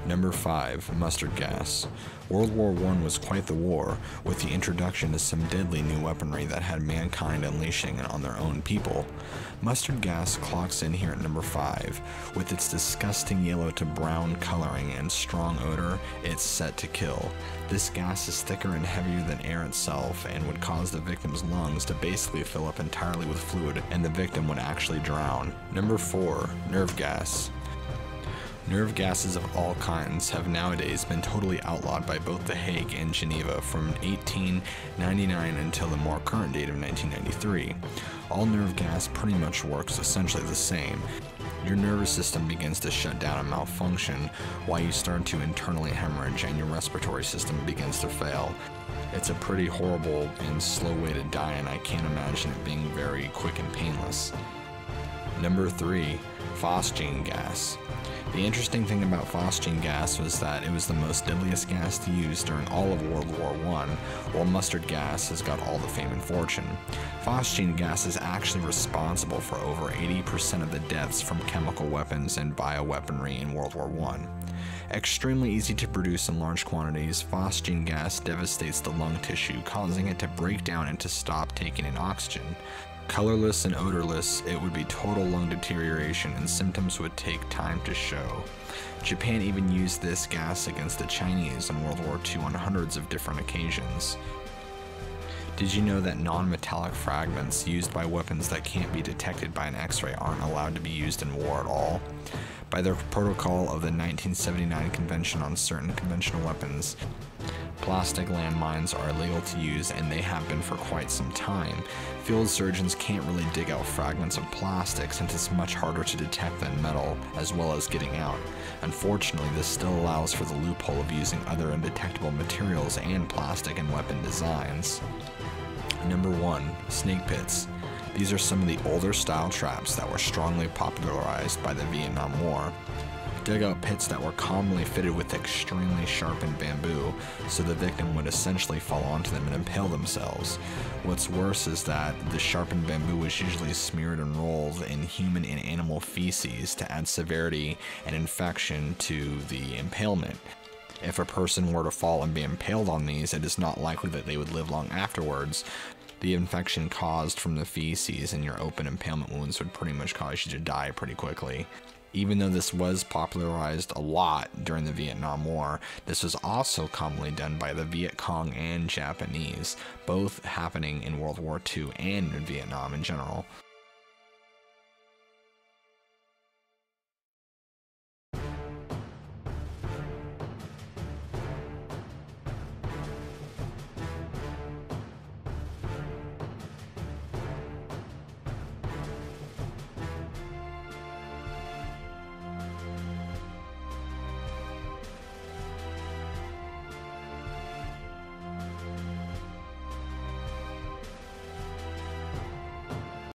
Number 5. Mustard gas. World War I was quite the war, with the introduction of some deadly new weaponry that had mankind unleashing it on their own people. Mustard gas clocks in here at number 5. With its disgusting yellow to brown coloring and strong odor, it's set to kill. This gas is thicker and heavier than air itself and would cause the victim's lungs to basically fill up entirely with fluid, and the victim would actually drown. Number 4. Nerve gas. Nerve gases of all kinds have nowadays been totally outlawed by both the Hague and Geneva from 1899 until the more current date of 1993. All nerve gas pretty much works essentially the same. Your nervous system begins to shut down and malfunction while you start to internally hemorrhage and your respiratory system begins to fail. It's a pretty horrible and slow way to die, and I can't imagine it being very quick and painless. Number 3. Phosgene gas. The interesting thing about phosgene gas was that it was the most deadliest gas to use during all of World War I, while mustard gas has got all the fame and fortune. Phosgene gas is actually responsible for over 80% of the deaths from chemical weapons and bioweaponry in World War I. Extremely easy to produce in large quantities, phosgene gas devastates the lung tissue, causing it to break down and to stop taking in oxygen. Colorless and odorless, it would be total lung deterioration and symptoms would take time to show. Japan even used this gas against the Chinese in World War II on hundreds of different occasions. Did you know that non-metallic fragments used by weapons that can't be detected by an X-ray aren't allowed to be used in war at all? By the protocol of the 1979 Convention on Certain Conventional Weapons, plastic landmines are illegal to use, and they have been for quite some time. Field surgeons can't really dig out fragments of plastic since it's much harder to detect than metal, as well as getting out. Unfortunately, this still allows for the loophole of using other undetectable materials and plastic in weapon designs. Number 1. Snake pits. These are some of the older style traps that were strongly popularized by the Vietnam War. Dugout pits that were commonly fitted with extremely sharpened bamboo, so the victim would essentially fall onto them and impale themselves. What's worse is that the sharpened bamboo was usually smeared and rolled in human and animal feces to add severity and infection to the impalement. If a person were to fall and be impaled on these, it is not likely that they would live long afterwards. The infection caused from the feces and your open impalement wounds would pretty much cause you to die pretty quickly. Even though this was popularized a lot during the Vietnam War, this was also commonly done by the Viet Cong and Japanese, both happening in World War II and in Vietnam in general.